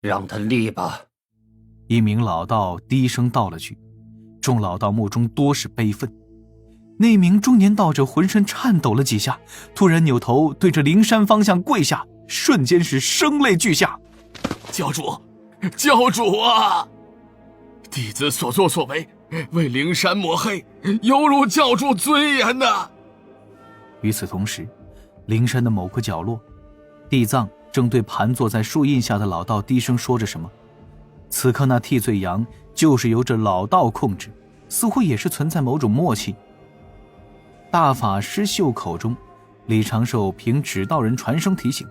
让他立吧。一名老道低声道了句，众老道目中多是悲愤。那名中年道者浑身颤抖了几下，突然扭头对着灵山方向跪下，瞬间是声泪俱下。教主，教主啊！弟子所作所为，为灵山抹黑，有辱教主尊严呐！与此同时，灵山的某个角落，地藏正对盘坐在树荫下的老道低声说着什么。此刻那替罪羊就是由这老道控制，似乎也是存在某种默契。大法师袖口中，李长寿凭指道人传声提醒，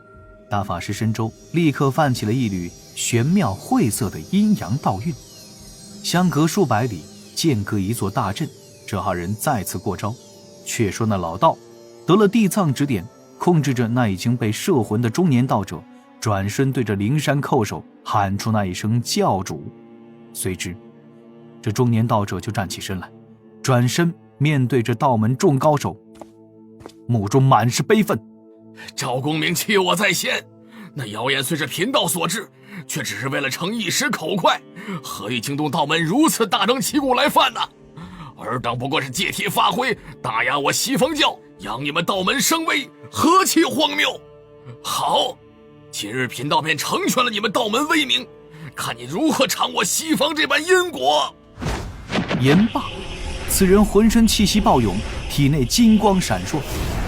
大法师身周立刻泛起了一缕玄妙晦涩的阴阳道韵。相隔数百里，间隔一座大阵，这二人再次过招。却说那老道得了地藏指点，控制着那已经被摄魂的中年道者，转身对着灵山叩首，喊出那一声教主。随之这中年道者就站起身来，转身面对着道门众高手，目中满是悲愤。赵公明欺我在先，那谣言虽是贫道所致，却只是为了逞一时口快，何以惊动道门如此大张旗鼓来犯呢？尔等不过是借题发挥，打压我西方教，扬你们道门声威，何其荒谬！好，今日贫道便成全了你们道门威名，看你如何偿我西方这般因果。言罢，此人浑身气息暴涌，体内金光闪烁，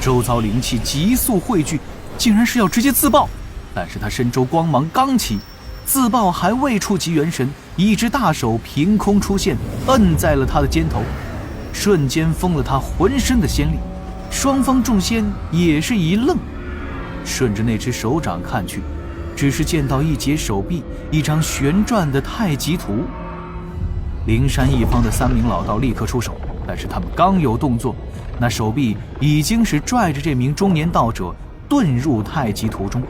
周遭灵气急速汇聚，竟然是要直接自爆。但是他身周光芒刚起，自爆还未触及元神，一只大手凭空出现，摁在了他的肩头，瞬间封了他浑身的仙力。双方众仙也是一愣，顺着那只手掌看去，只是见到一截手臂，一张旋转的太极图。灵山一方的3名老道立刻出手，但是他们刚有动作，那手臂已经是拽着这名中年道者遁入太极图中。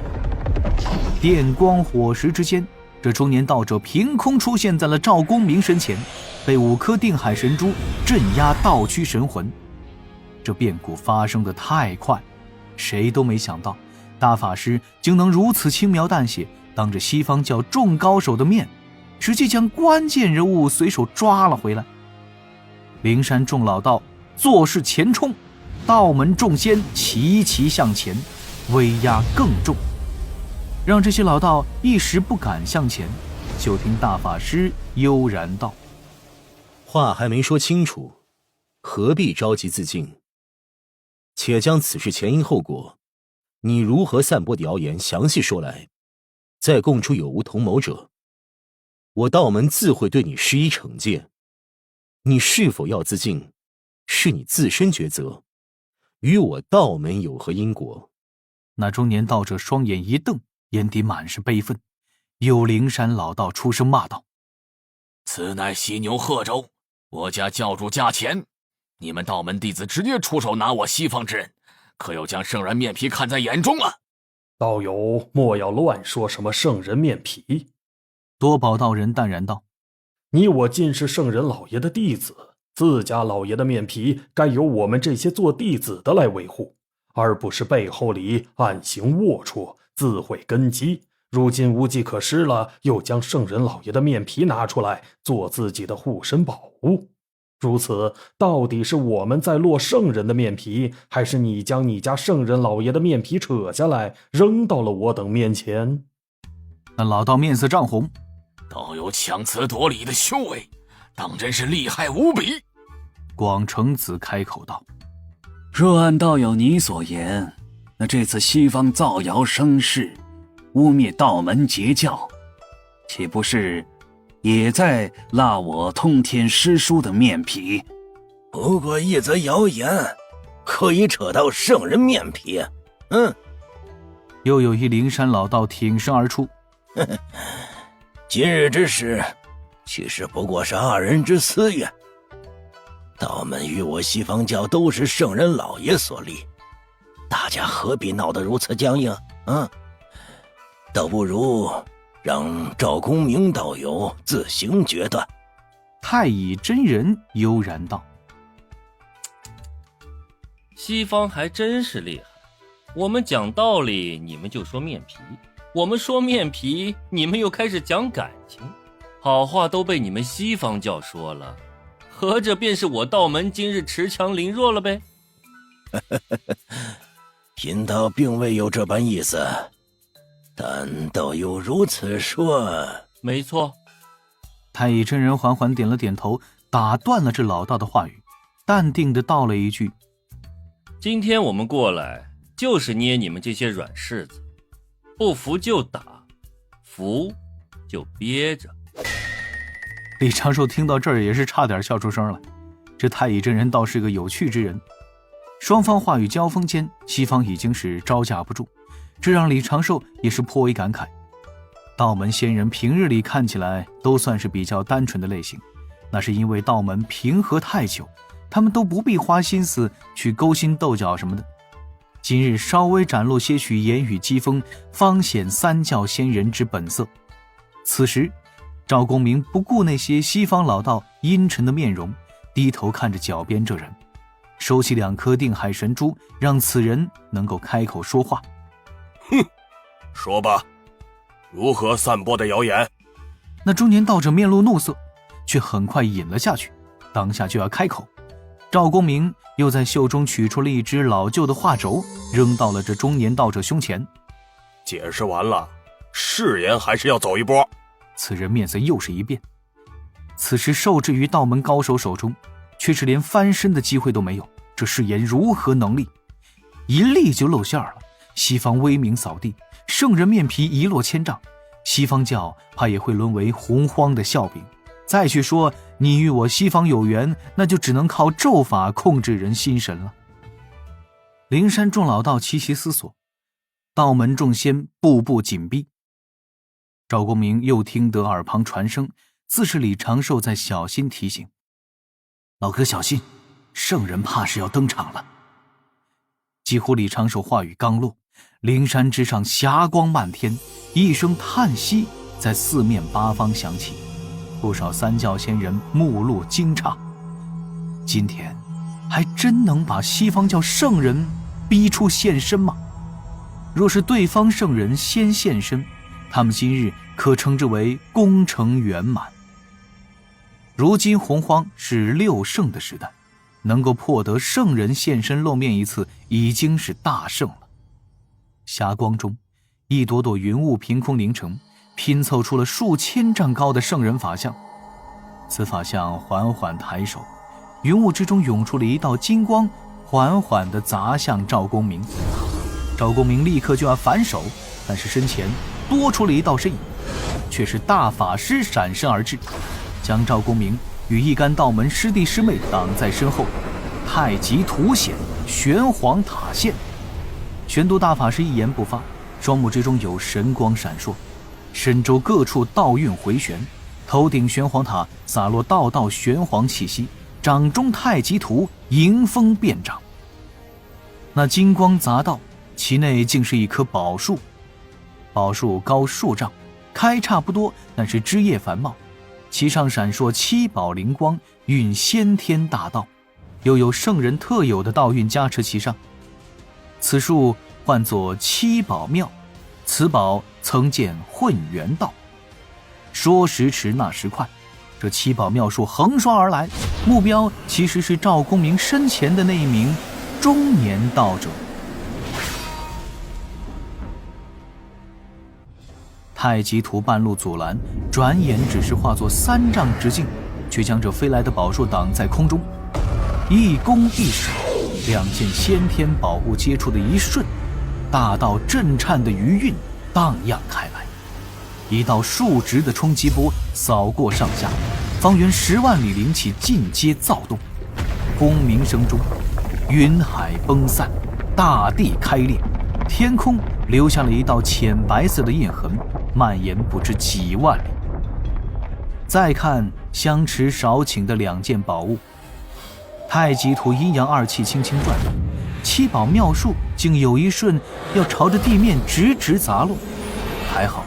电光火石之间，这中年道者凭空出现在了赵公明身前，被5颗定海神珠镇压道躯神魂。这变故发生的太快，谁都没想到大法师竟能如此轻描淡写，当着西方教众高手的面，直接将关键人物随手抓了回来。灵山众老道作势前冲，道门众仙齐齐向前，威压更重，让这些老道一时不敢向前。就听大法师悠然道：话还没说清楚，何必着急自尽？且将此事前因后果，你如何散播的谣言详细说来，再供出有无同谋者，我道门自会对你施以惩戒。你是否要自尽，是你自身抉择，与我道门有何因果？那中年道者双眼一瞪，眼底满是悲愤。有灵山老道出声骂道：此乃犀牛贺州，我家教主驾前，你们道门弟子直接出手拿我西方之人，可有将圣人面皮看在眼中啊？道友莫要乱说什么圣人面皮。多宝道人淡然道：你我尽是圣人老爷的弟子，自家老爷的面皮该由我们这些做弟子的来维护，而不是背后里暗行龌龊，自毁根基。如今无计可施了，又将圣人老爷的面皮拿出来做自己的护身宝物，如此到底是我们在落圣人的面皮，还是你将你家圣人老爷的面皮扯下来扔到了我等面前？那老道面色涨红，道友强词夺理的修为，当真是厉害无比。广成子开口道：若按道友你所言，那这次西方造谣生事，污蔑道门截教，岂不是也在拉我通天师叔的面皮？不过一则谣言，可以扯到圣人面皮。又有一灵山老道挺身而出：今日之事，其实不过是二人之私怨。道门与我西方教都是圣人老爷所立，大家何必闹得如此僵硬？倒不如让赵公明道友自行决断。太乙真人悠然道：西方还真是厉害，我们讲道理，你们就说面皮；我们说面皮，你们又开始讲感情，好话都被你们西方教说了，合着便是我道门今日恃强凌弱了呗？贫道并未有这般意思，但道友如此说，没错。太乙真人缓缓点了点头，打断了这老道的话语，淡定地道了一句：今天我们过来就是捏你们这些软柿子，不服就打，服就憋着。李长寿听到这儿也是差点笑出声来，这太乙真人倒是个有趣之人。双方话语交锋间，西方已经是招架不住，这让李长寿也是颇为感慨。道门仙人平日里看起来都算是比较单纯的类型，那是因为道门平和太久，他们都不必花心思去勾心斗角什么的。今日稍微展露些许言语讥讽，方显三教仙人之本色。此时赵公明不顾那些西方老道阴沉的面容，低头看着脚边这人，收起2颗定海神珠，让此人能够开口说话。哼，说吧，如何散播的谣言？那中年道者面露怒色，却很快饮了下去，当下就要开口。赵公明又在袖中取出了一只老旧的画轴，扔到了这中年道者胸前。解释完了，誓言还是要走一波。此人面色又是一变，此时受制于道门高手手中，却是连翻身的机会都没有，这誓言如何能立？一立就露馅了，西方威名扫地，圣人面皮一落千丈，西方教怕也会沦为洪荒的笑柄。再去说你与我西方有缘，那就只能靠咒法控制人心神了。灵山众老道齐齐思索，道门众仙步步紧逼。赵公明又听得耳旁传声，自是李长寿在小心提醒：老哥小心，圣人怕是要登场了。几乎李长寿话语刚落，灵山之上霞光漫天，一声叹息在四面八方响起，不少三教仙人目露惊诧，今天还真能把西方教圣人逼出现身吗？若是对方圣人先现身，他们今日可称之为功成圆满。如今洪荒是6圣的时代，能够破得圣人现身露面一次，已经是大胜了。霞光中，一朵朵云雾凭空凝成，拼凑出了数千丈高的圣人法像。此法像缓缓抬手，云雾之中涌出了一道金光，缓缓地砸向赵公明。赵公明立刻就要反手，但是身前多出了一道身影，却是大法师闪身而至，将赵公明与一干道门师弟师妹挡在身后。太极图显，玄黄塔现。玄都大法师一言不发，双目之中有神光闪烁，身周各处道运回旋，头顶玄黄塔洒落道道玄黄气息，掌中太极图迎风便掌。那金光砸到，其内竟是一棵宝树。宝树高数丈，开叉不多，但是枝叶繁茂，其上闪烁七宝灵光，蕴先天大道，又有圣人特有的道运加持其上。此树唤作七宝庙，此宝曾见混元道。说时迟，那时快，这七宝妙术横刷而来，目标其实是赵公明身前的那一名中年道者。太极图半路阻拦，转眼只是化作3丈直径，却将这飞来的宝树挡在空中。一攻一守，两件先天宝物接触的一瞬，大道震颤的余韵荡漾开来，一道数值的冲击波扫过上下，方圆10万里灵气尽皆躁动。轰鸣声中，云海崩散，大地开裂，天空留下了一道浅白色的印痕，蔓延不知几万里。再看相持少顷的2件宝物，太极图阴阳2气轻轻转动，七宝妙术竟有一瞬要朝着地面直直砸落。还好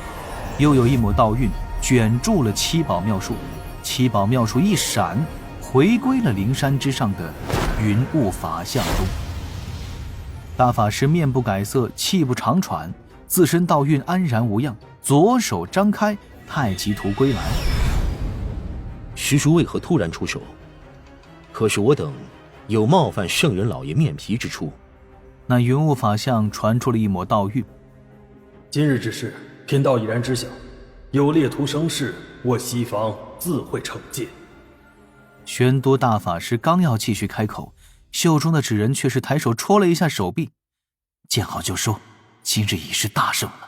又有一抹道运卷住了七宝妙术，七宝妙术一闪，回归了灵山之上的云雾法相中。大法师面不改色，气不长喘，自身道运安然无恙，左手张开，太极图归来。师叔为何突然出手？可是我等有冒犯圣人老爷面皮之处。那云雾法相传出了一抹道韵。今日之事，贫道已然知晓，有猎徒生事，我西方自会惩戒。玄都大法师刚要继续开口，袖中的纸人却是抬手戳了一下手臂，见好就收，今日已是大胜了。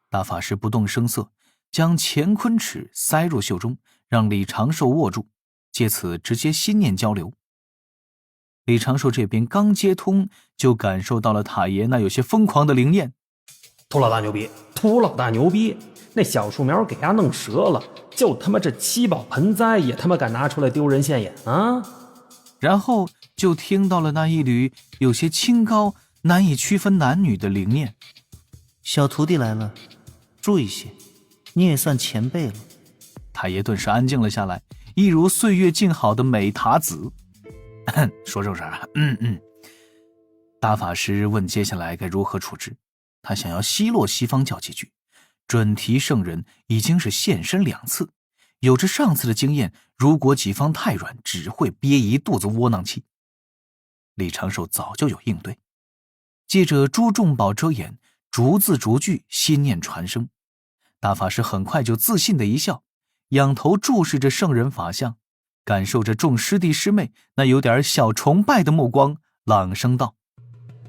大法师不动声色，将乾坤尺塞入袖中，让李长寿握住，借此直接心念交流。李长寿这边刚接通，就感受到了塔爷那有些疯狂的灵验。秃老大牛逼，秃老大牛逼！那小树苗给伢弄折了，就他妈这七宝盆栽也他妈敢拿出来丢人现眼啊！然后就听到了那一缕有些清高、难以区分男女的灵念。小徒弟来了，注意些，你也算前辈了。太爷顿时安静了下来，一如岁月静好的美塔子。说正事啊，大法师问接下来该如何处置，他想要奚落西方教几句。准提圣人已经是现身2次，有着上次的经验，如果己方太软，只会憋一肚子窝囊气。李长寿早就有应对，借着诸众宝遮眼，逐字逐句心念传声。大法师很快就自信的一笑，仰头注视着圣人法相，感受着众师弟师妹那有点小崇拜的目光，朗声道：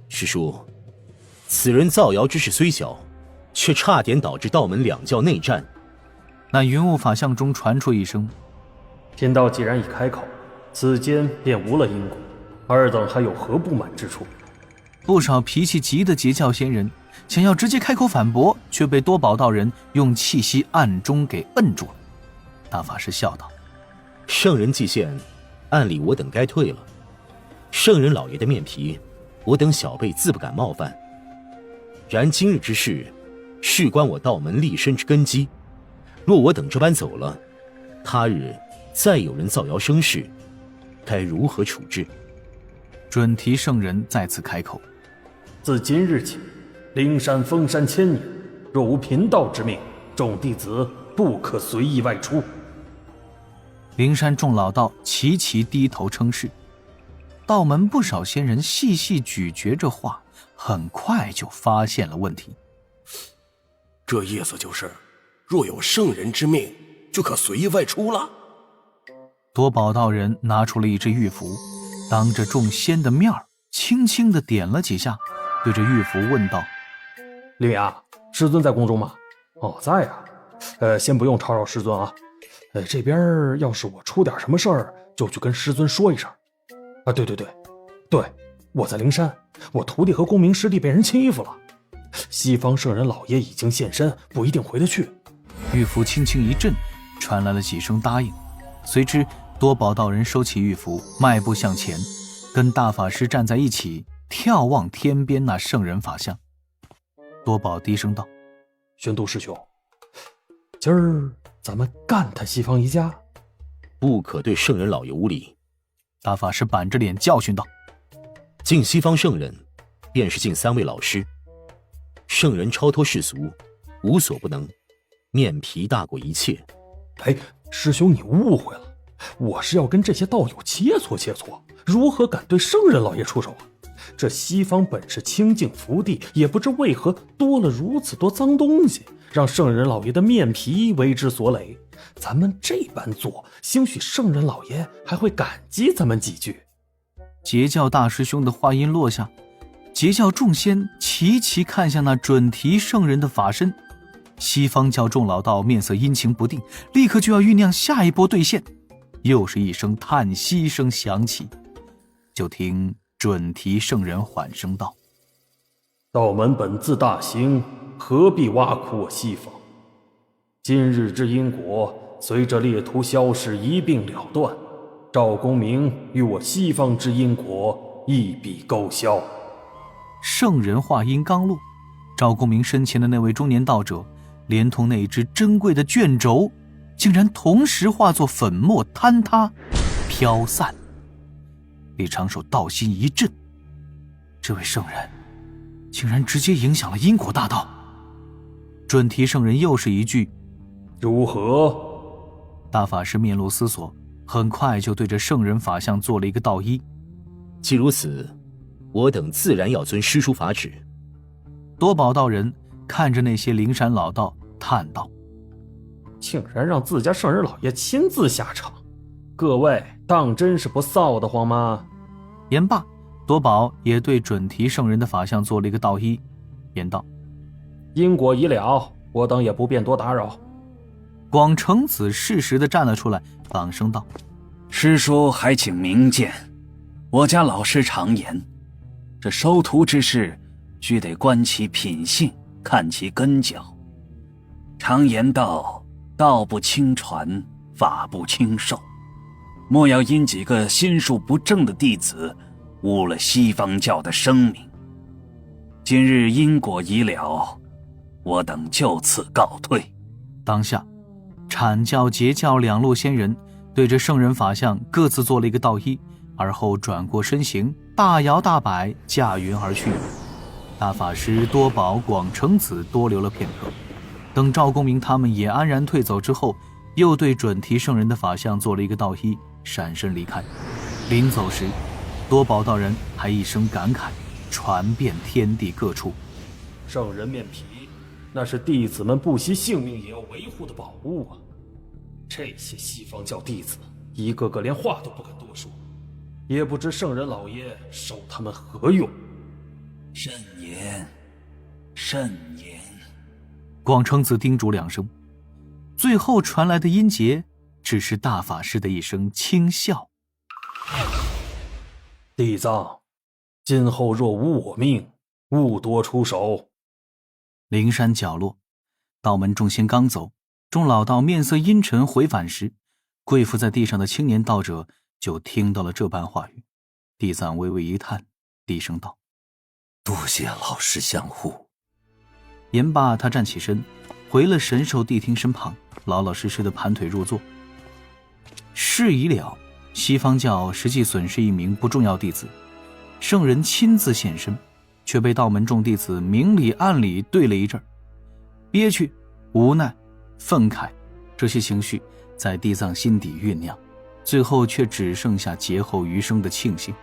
师叔，此人造谣之事虽小，却差点导致道门2教内战。那云雾法相中传出一声：贫道既然已开口，此间便无了因果，尔等还有何不满之处？不少脾气急的截教仙人想要直接开口反驳，却被多宝道人用气息暗中给摁住了。大法师笑道：圣人既现，按理我等该退了。圣人老爷的面皮，我等小辈自不敢冒犯。然今日之事，事关我道门立身之根基，若我等这般走了，他日再有人造谣生事，该如何处置？准提圣人再次开口：自今日起，灵山封山千年，若无贫道之命，众弟子不可随意外出。灵山众老道齐齐低头称是。道门不少仙人细细咀嚼着话，很快就发现了问题。这意思就是，若有圣人之命，就可随意外出了。多宝道人拿出了一只玉符，当着众仙的面轻轻地点了几下，对着玉符问道：灵牙，师尊在宫中吗？哦，在啊。先不用吵扰师尊啊。这边要是我出点什么事儿，就去跟师尊说一声。啊，对，我在灵山，我徒弟和公明师弟被人欺负了。西方圣人老爷已经现身，不一定回得去。玉符轻轻一震，传来了几声答应。随之多宝道人收起玉符，迈步向前，跟大法师站在一起，眺望天边那圣人法相。多宝低声道：玄都师兄，今儿咱们干他西方一家，不可对圣人老爷无礼。大法师板着脸教训道：敬西方圣人，便是敬3位老师。圣人超脱世俗，无所不能，面皮大过一切。师兄你误会了，我是要跟这些道友切磋切磋，如何敢对圣人老爷出手啊？这西方本是清净福地，也不知为何多了如此多脏东西，让圣人老爷的面皮为之所累。咱们这般做，兴许圣人老爷还会感激咱们几句。截教大师兄的话音落下，截教众仙齐齐看向那准提圣人的法身。西方教众老道面色阴晴不定，立刻就要酝酿下一波兑现。又是一声叹息声响起，就听准提圣人缓声道：道门本自大兴，何必挖苦我西方？今日之因果，随着猎徒消逝一并了断，赵公明与我西方之因果一笔勾销。圣人话音刚落，赵公明身前的那位中年道者，连同那只珍贵的卷轴，竟然同时化作粉末坍塌飘散。李长寿道心一震，这位圣人竟然直接影响了因果大道。准提圣人又是一句如何？大法师面露思索，很快就对着圣人法相做了一个道揖。既如此，我等自然要遵师叔法旨。多宝道人看着那些灵山老道叹道：竟然让自家圣人老爷亲自下场，各位当真是不臊得慌吗？言罢，多宝也对准提圣人的法相做了一个道揖，言道：因果已了，我等也不便多打扰。广成子适时地站了出来，朗声道：师叔还请明鉴。我家老师常言，这收徒之事须得观其品性，看其根脚。常言道，道不轻传，法不轻授，莫要因几个心术不正的弟子误了西方教的声名。今日因果已了，我等就此告退。当下阐教截教两路仙人对着圣人法相各自做了一个道揖，而后转过身形，大摇大摆驾云而去。大法师多宝、广成子多留了片刻，等赵公明他们也安然退走之后，又对准提圣人的法相做了一个道揖，闪身离开。临走时，多宝道人还一声感慨，传遍天地各处。圣人面皮，那是弟子们不惜性命也要维护的宝物啊！这些西方教弟子，一个个连话都不敢多说，也不知圣人老爷收他们何用。慎言，慎言。广成子叮嘱两声，最后传来的音节只是大法师的一声轻笑。地藏，今后若无我命，勿多出手。灵山角落，道门众仙刚走，众老道面色阴沉回返时，跪伏在地上的青年道者就听到了这般话语。地藏微微一叹，低声道：多谢老师相护。言罢，他站起身，回了神兽谛听身旁，老老实实的盘腿入座。事已了，西方教实际损失一名不重要弟子，圣人亲自现身，却被道门众弟子明里暗里对了一阵，憋屈、无奈、愤慨，这些情绪在地藏心底酝酿，最后却只剩下劫后余生的庆幸。